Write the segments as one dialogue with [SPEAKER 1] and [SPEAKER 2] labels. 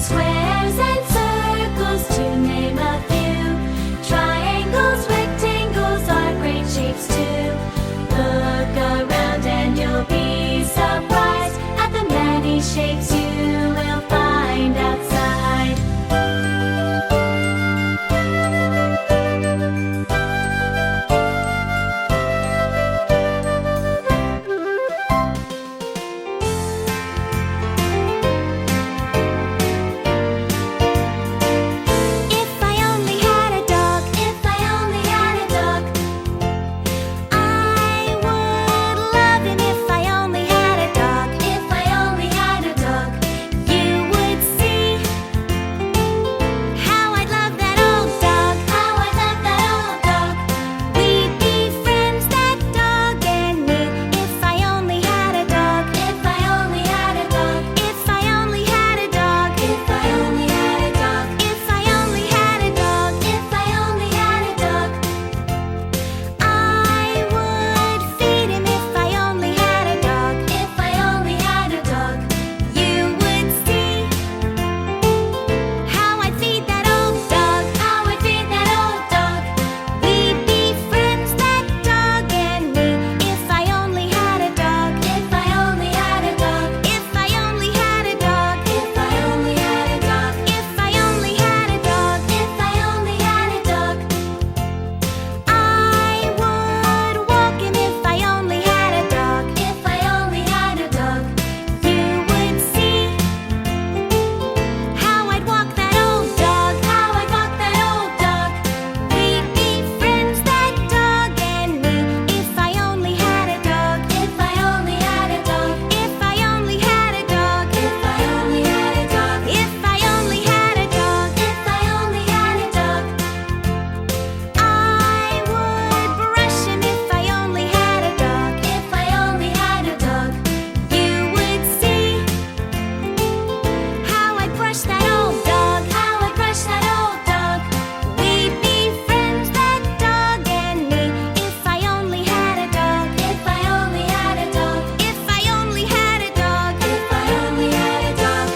[SPEAKER 1] Squares and circles, to name a few. Triangles, rectangles are great shapes too. Look around and you'll be surprised at the many shapes you will find outside. If I only had a dog, if I only had a dog, I would love him. If I only had a dog, if I only had a dog, you would see how I'd love that old dog, how I'd love that old dog. We'd be friends, that dog and me. If I only had a dog, if I only had a dog, if I only had a dog, if I only had a dog, if I only had a dog, if I only had a dog, I would feed him. If I only had a dog, if I only had a dog, you would see how I'd feed that old dog, how I'd feed that old dog. We'd be friends, that dog and me. If I only had a dog, if I only had a dog, if I only had a dog, if I only had a dog, if I only had a dog, if I only had a dog, I would walk him. If I only had a dog, if I only had a dog, you would see how I'd walk that old dog, how I'd walk that old dog. We'd be friends, that dog and me. If I only had a dog, if I only had a dog, if I only had a dog, if I only had a dog, if I only had a dog, if I only had a dog, I would brush him. If I only had a dog, if I only had a dog, you would see how I'd brush that old dog, how I'd brush that old dog. We'd be friends, that dog and me. If I only had a dog, if I only had a dog, if I only had a dog, if I only had a dog.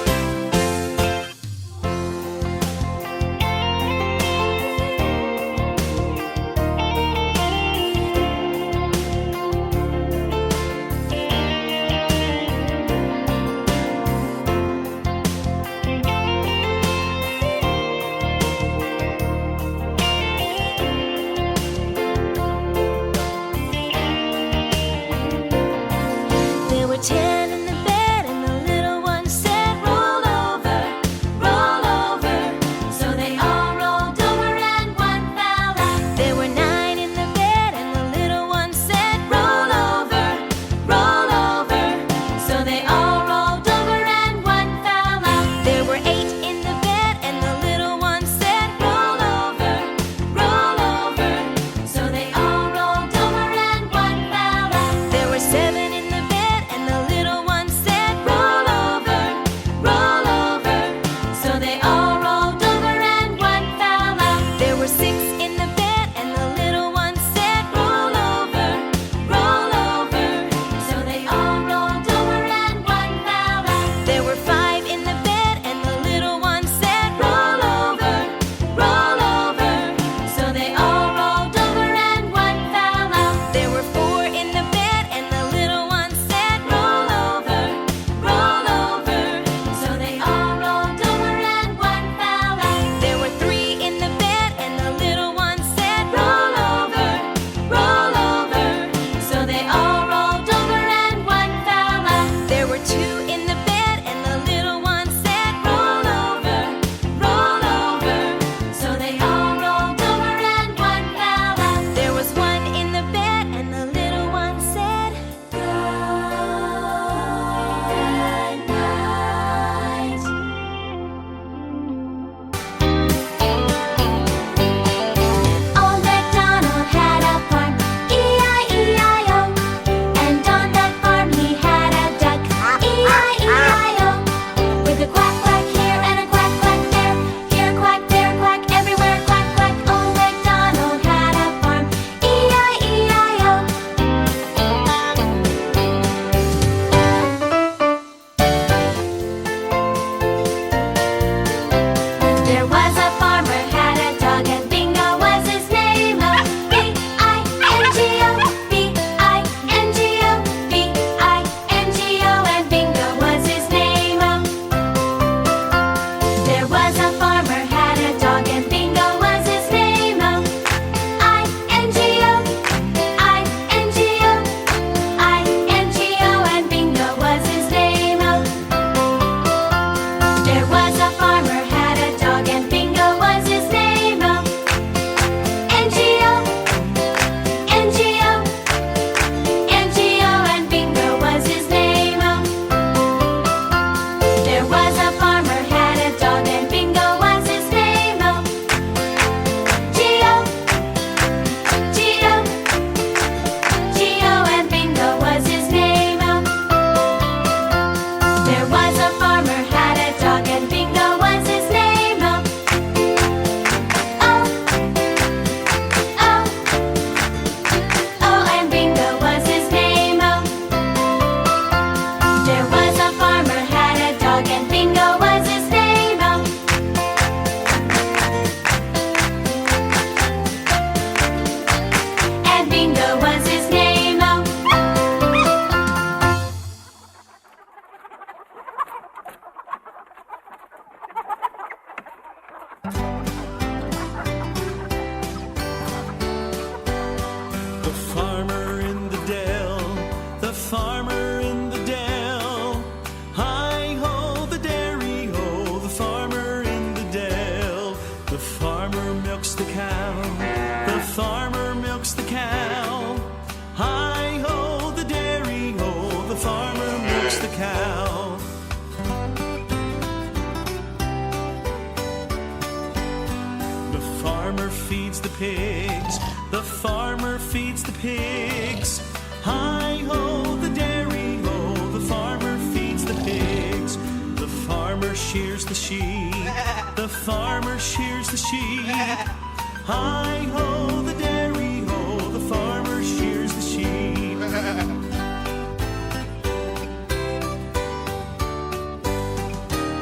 [SPEAKER 2] the pigs. The farmer feeds the pigs. Hi-ho, the dairy-o, the farmer feeds the pigs. The farmer shears the sheep. The farmer shears the sheep. Hi-ho, the dairy-o, the farmer shears the sheep.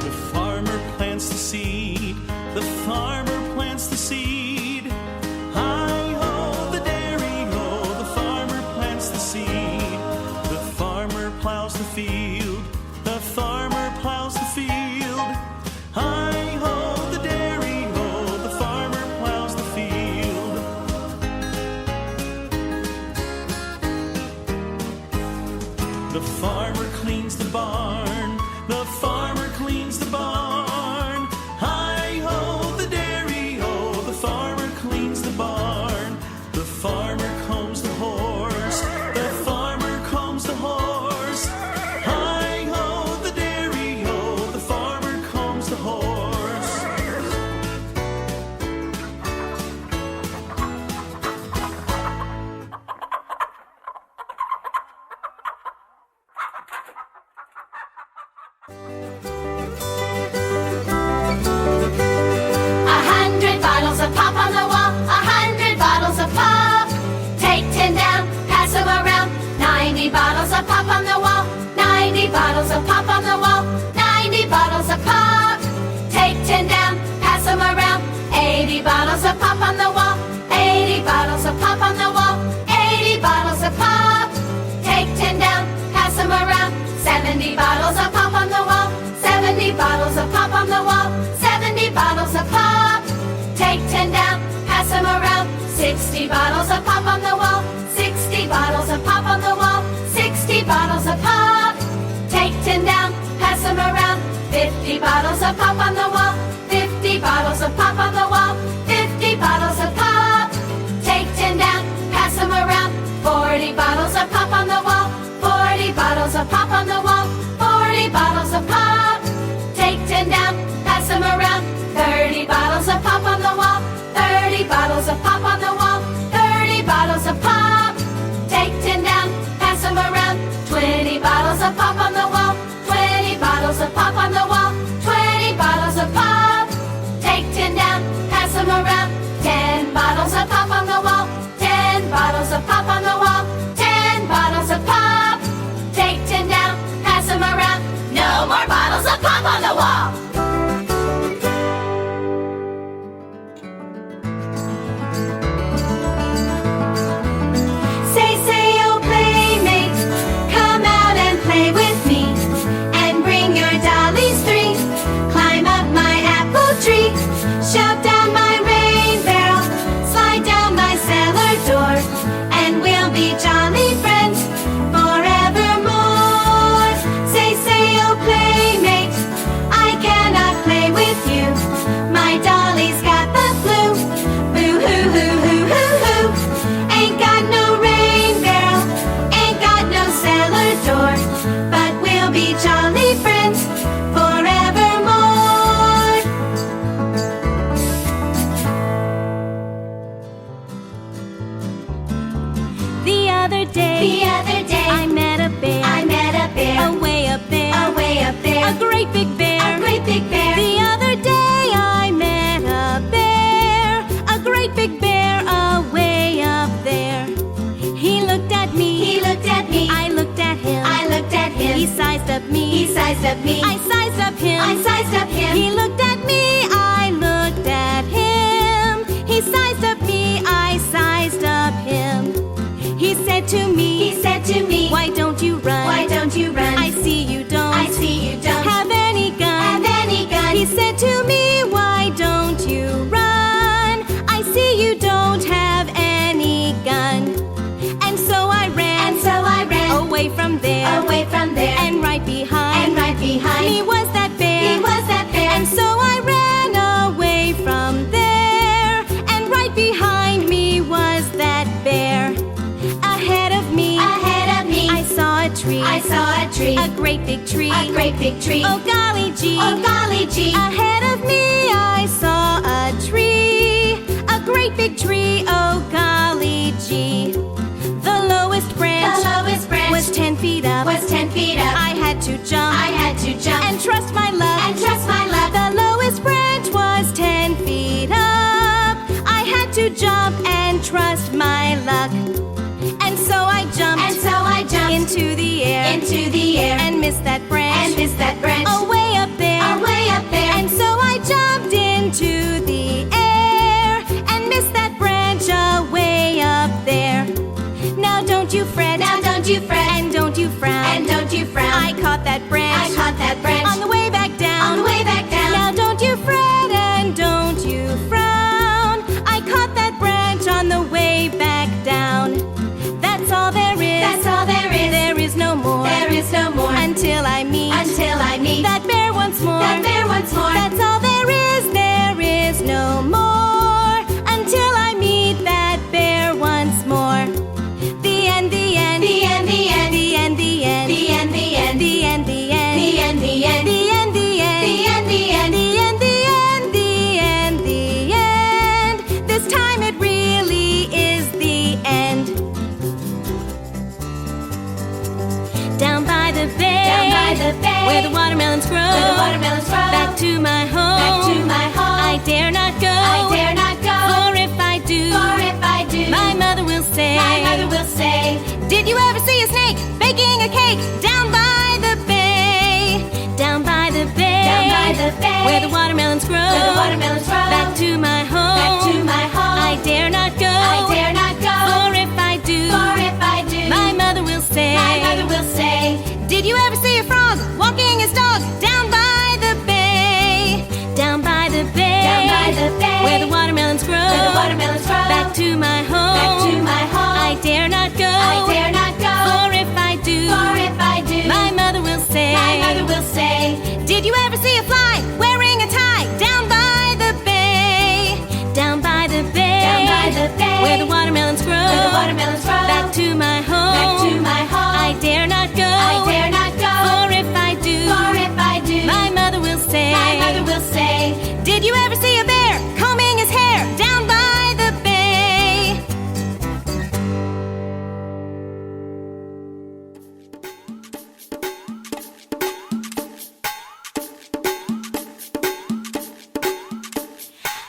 [SPEAKER 2] The farmer plants the seed. The farmer plants the seed. Hi-ho, the dairy-o, the farmer plants the seed. The farmer plows the field. The farmer plows the field. Hi-ho, the dairy-o, the farmer plows the field. The farmer cleans the barn. The farmer cleans the barn. Hi-ho, the dairy-o, the farmer cleans the barn. The farmer combs the horse. The farmer combs the horse. Hi-ho, the dairy-o, the farmer combs the horse.
[SPEAKER 1] Bottles of pop on the wall, 100 bottles of pop. Take 10 down, pass them around. 90 bottles of pop on the wall, 90 bottles of pop on the wall, 90 bottles of pop. Take 10 down, pass them around. 80 bottles of pop on the wall, 80 bottles of pop on the wall, 80 bottles of pop. Take 10 down, pass them around. 70 bottles of pop on the wall, 70 bottles of pop on the wall, 70 bottles of pop. Take 10 down, pass them around. 60 bottles of pop on the wall, 60 bottles of pop on the wall, 60 bottles of pop. Take 10 down, pass them around. 50 bottles of pop on the wall, 50 bottles of pop on the wall, 50 bottles of pop. Take 10 down, pass them around. 40 bottles of pop on the wall, 40 bottles of pop on the wall, 40 bottles of pop. Take 10 down, pass them around. 30 bottles of pop on the wall, 30 bottles of pop on the wall, 30 bottles of pop. Take 10 down, pass them around. 20 bottles of pop on the wall, 20 bottles of pop on the wall, 20 bottles of pop. Take 10 down, pass them around. 10 bottles of pop on the wall, 10 bottles of pop on the wall, 10 bottles of pop. Take 10 down, pass them around. No more bottles of pop on the wall. Shove down my rain barrel, slide down my cellar door, and we'll be jolly friends forevermore. Say, oh playmate, I cannot play with you. My dolly's got the flu. Boo hoo hoo hoo hoo hoo. Ain't got no rain barrel, ain't got no cellar door, but we'll be jolly friends forevermore. The other day, I met a bear, away up there, a great big bear, The other day, I met a bear, a great big bear, away up there. He looked at me, I looked at him, he sized up me, I sized up him, he looked at me, I looked at him, he sized up me, I sized up him. He said to me, why don't you run? I see you don't have any gun. He said to me, why don't you run? I see you don't have any gun. And so I ran, away from there, and right behind, me was that bear, and so I ran away from there, and right behind me was that bear. Ahead of me, I saw a tree, a great big tree, oh golly gee, Ahead of me I saw a tree, a great big tree. into the air, and missed that branch, away up there, And so I jumped into the air and missed that branch away up there. Now don't you fret, and don't you frown, I caught that branch, on the way back down, Now don't you fret and don't you frown, I caught that branch on the way back down. That's all there is, there is no more, until I meet, that bear once more, That's all there is no more, until I meet that bear once more. The end, the end, the end, the end, the end, the end, the end, the end, the end, the end, the end, the end, the end, the end, the end, the end, the end, the end, the end. This time it really is the end. Down by the bay, where the watermelons grow, back to my home, I dare not go, for if I do, my mother will say, did you ever see a snake baking a cake down by the bay? Down by the bay, where the watermelons grow, back to my home, I dare not go, for if I do, my mother will say, did you ever see a frog walking his dog down by the bay? Down by the bay, where the watermelons grow, back to my home, I dare not go, for if I do, my mother will say, did you ever see a fly wearing a tie down by the bay? Down by the bay, where the watermelons grow, back to my home, I dare not go, for if I do, my mother will say, did you ever see a bear combing his hair down by the bay?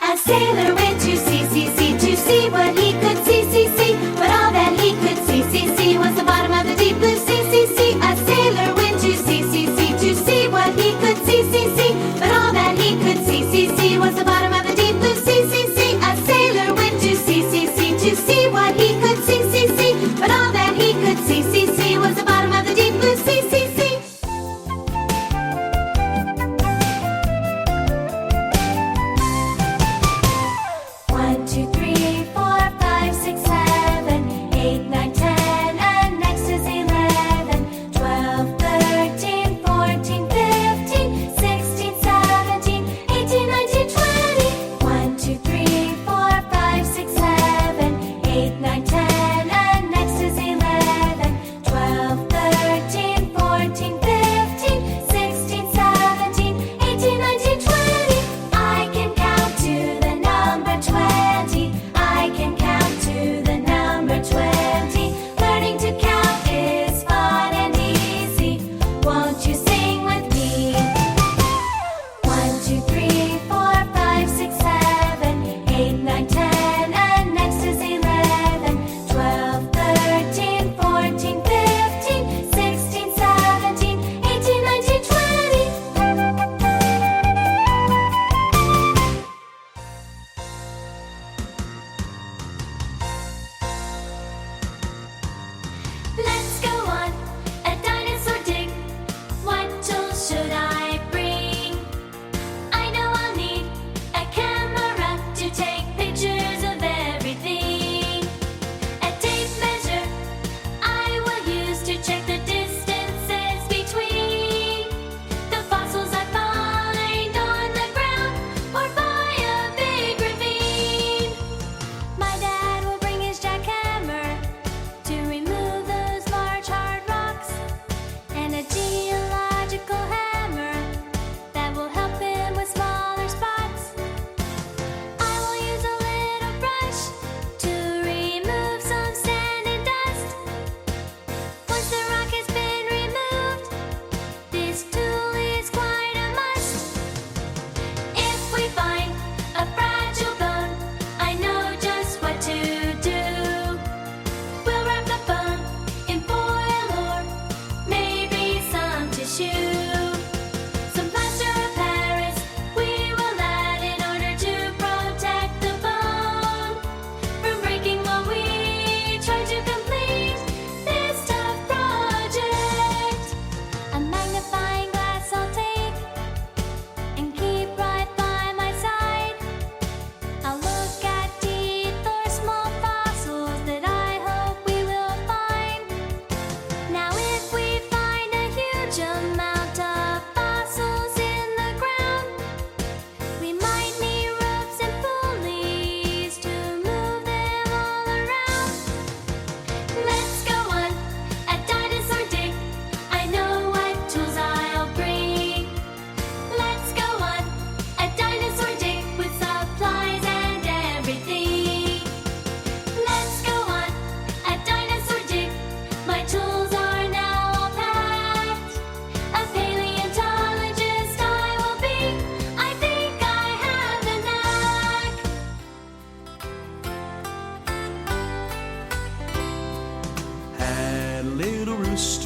[SPEAKER 3] A sailor went to sea, to see what he could see, but all that he could see, was the bottom of the deep blue sea. A sailor went to sea, to see what he could see, but all that he could see, was the bottom of the deep blue sea.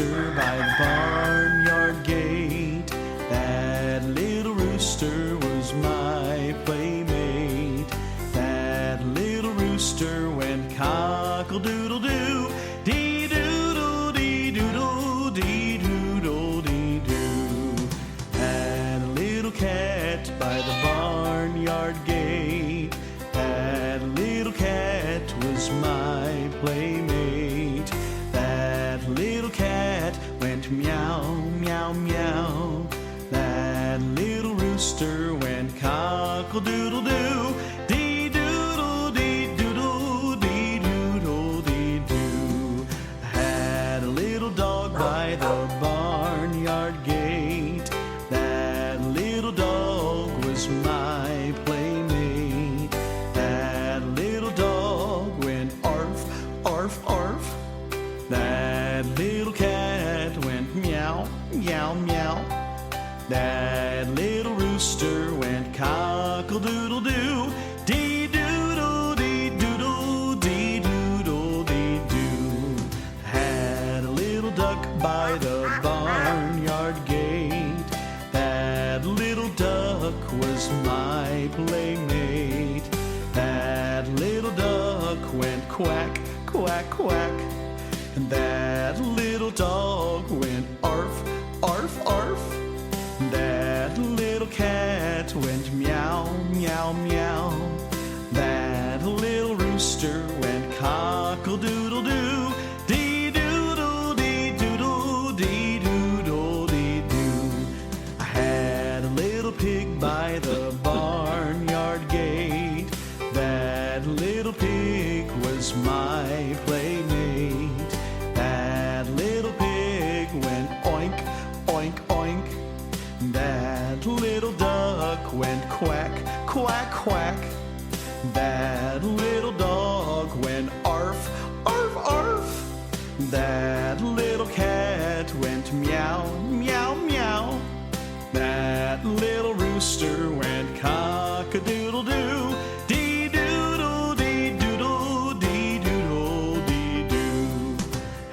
[SPEAKER 2] rooster by the barnyard gate. That little rooster was my playmate. That little rooster went cock-a-doodle-doo, dee-doodle, dee-doodle, dee-doodle, dee-doo. Had a little cat by the barnyard gate. That little cat was my playmate. That little cat went meow, meow, meow. That little rooster went cock-a-doodle-doo, dee-doodle, dee-doodle, dee-doodle, dee-doo. I had a little dog by the barnyard gate. That little dog was my playmate. That little dog went arf, arf, arf. That little cat went meow, meow, meow. That little rooster went cock-a-doodle-doo, dee-doodle, dee-doodle, dee-doodle, dee-doo. Had a little duck by the barnyard gate. That little duck was my playmate. That little duck went quack, quack, quack. And that little dog went arf, arf, arf. That little cat went meow, meow, meow. That little rooster went cock-a-doodle-doo, dee-doodle, dee-doodle, dee-doodle, dee-doo. I had a little pig by the barnyard gate. That little pig was my playmate. That little pig went oink, oink, oink. That little duck went quack, quack, quack. That little dog went arf, arf, arf. That little cat went meow, meow, meow. That little rooster went cock-a-doodle-doo, dee-doodle, dee-doodle, dee-doodle, dee-doo.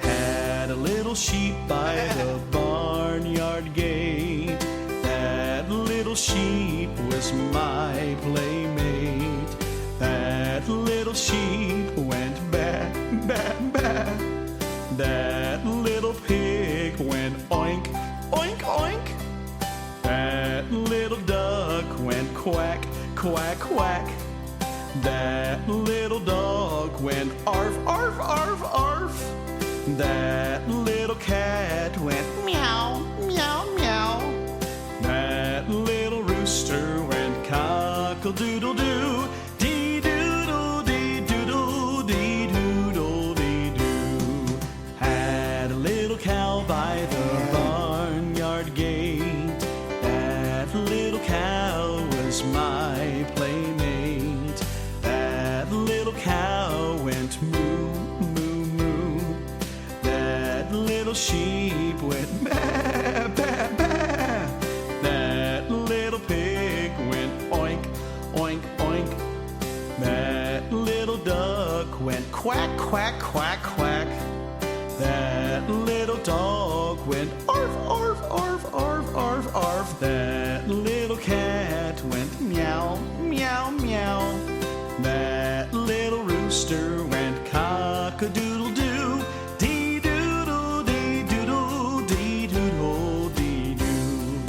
[SPEAKER 2] Had a little sheep by the barnyard gate. That little sheep was my playmate. That little sheep went ba, ba, ba. That little pig went oink, oink, oink. That little duck went quack, quack, quack. That little dog went arf, arf, arf, arf. That little cat went meow, meow, meow. That little rooster went cock-a-doodle-doo, dee-doodle, dee-doodle, dee-doodle, dee-doo. Had a little cow by the barnyard gate. That little cow was my playmate. That little cow went moo, moo, moo. That little sheep went ba, ba, ba. That little pig went oink, oink, oink. That little duck went quack, quack, quack, quack. That little dog went arf, arf, arf, arf, arf, arf. That little cat went meow, meow, meow. That little rooster went cock-a-doodle-doo, dee-doodle, dee-doodle, dee-doodle, dee-doo.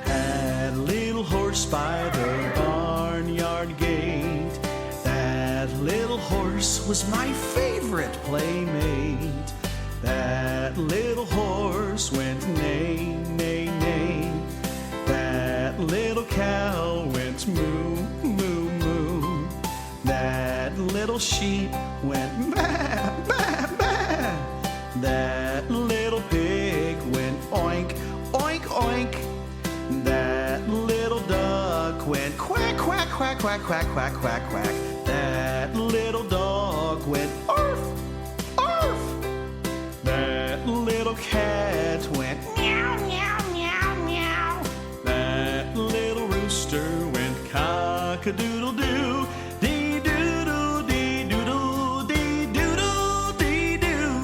[SPEAKER 2] Had a little horse by the barnyard gate. That little horse was my favorite playmate. That little horse went neigh, neigh, neigh. That little cow went moo, moo, moo. That little sheep went ba, ba, ba. That little pig went oink, oink, oink. That little duck went quack, quack, quack, quack, quack, quack, quack, quack. That little dog went arf, arf. That little cat went meow, meow, meow, meow. That little rooster went cock-a-doodle-doo, dee-doodle, dee-doodle, dee-doodle, dee-doo.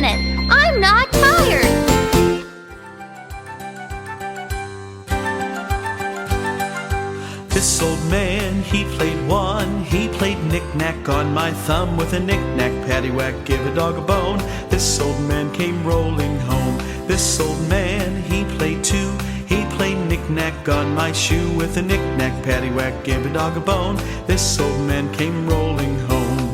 [SPEAKER 1] minute. I'm not tired.
[SPEAKER 2] This old man, he played one. He played knick-knack on my thumb with a knick-knack, paddywhack, give a dog a bone. This old man came rolling home. This old man, he played two. He played knick-knack on my shoe with a knick-knack, paddywhack, give a dog a bone. This old man came rolling home.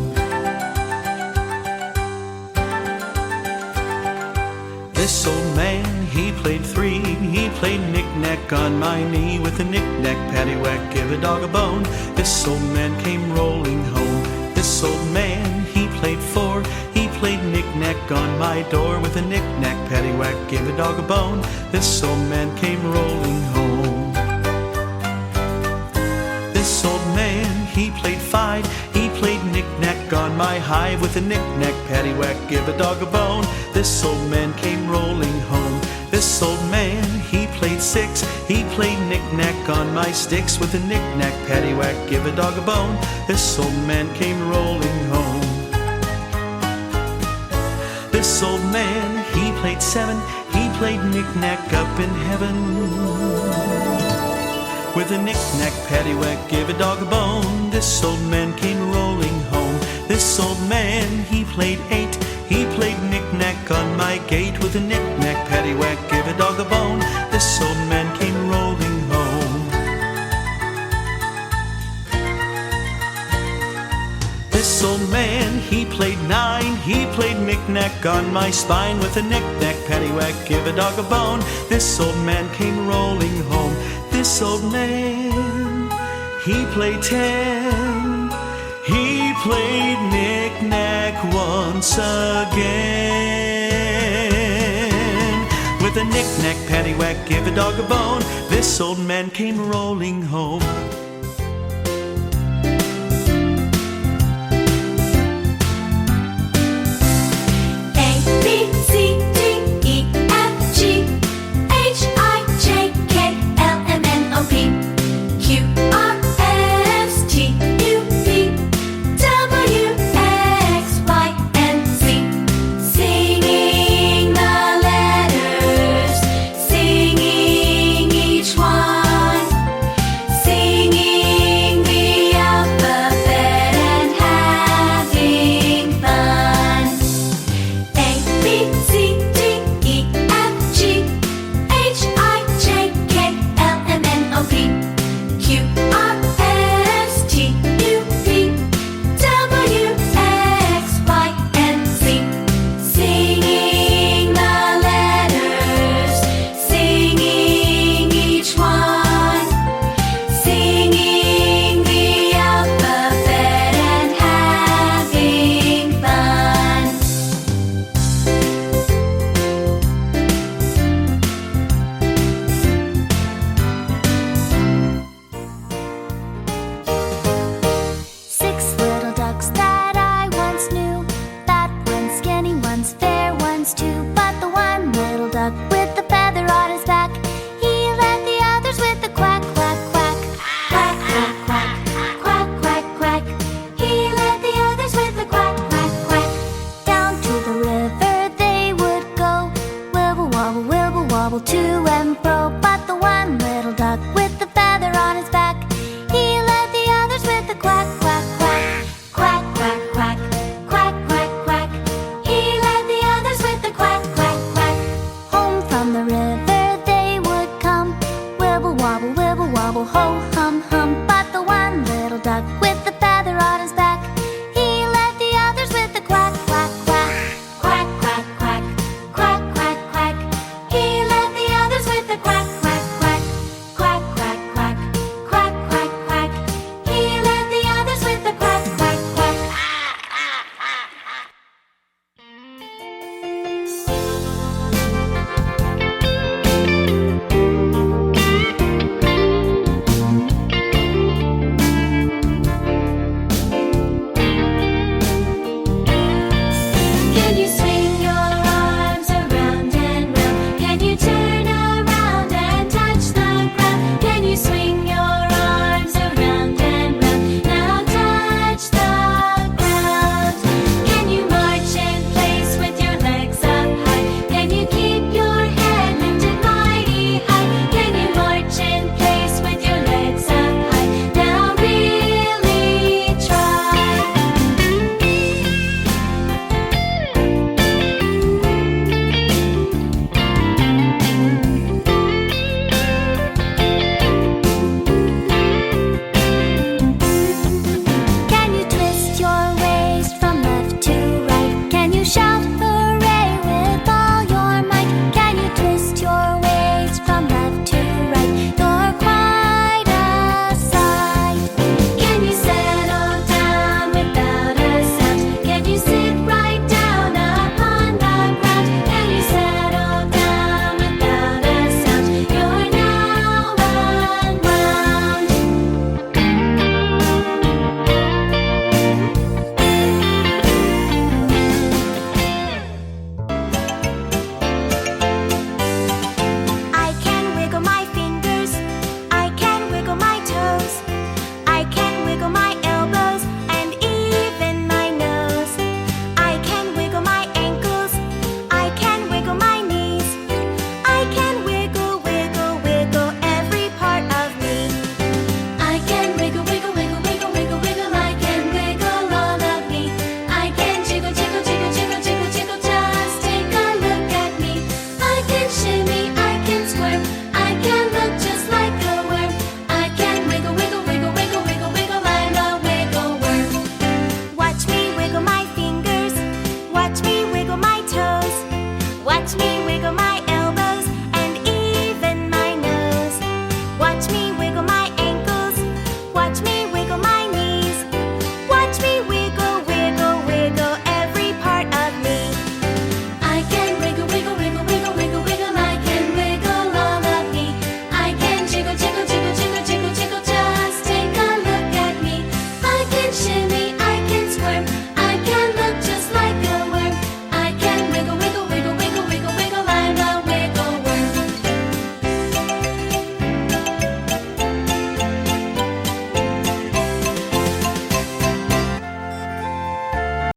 [SPEAKER 2] This old man, he played three. He played knick-knack on my knee with a knick-knack, paddywhack, give a dog a bone. This old man came rolling home. This old man, he played four. He played knick-knack on my door with a knick-knack, paddywhack, give a dog a bone. This old man came rolling home. This old man, he played five. He played knick-knack on my hive with a knick-knack, paddywhack, give a dog a bone. This old man came rolling home. This old man, he played six. He played knick-knack on my sticks with a knick-knack, paddywhack, give a dog a bone. This old man came rolling home. This old man, he played seven. He played knick-knack up in heaven with a knick-knack, paddywhack, give a dog a bone. This old man came rolling home. This old man, he played eight. He played knick-knack on my gate with a knick-knack, paddywhack, give a dog a bone. This old man came rolling home. This old man, he played nine. He played knick-knack on my spine with a knick-knack, paddywhack, give a dog a bone. This old man came rolling home. This old man, he played 10. He played knick-knack once again with a knick-knack, paddywhack, give a dog a bone. This old man came rolling home.
[SPEAKER 1] Six little ducks that I once knew, fat ones, skinny ones, fair ones too.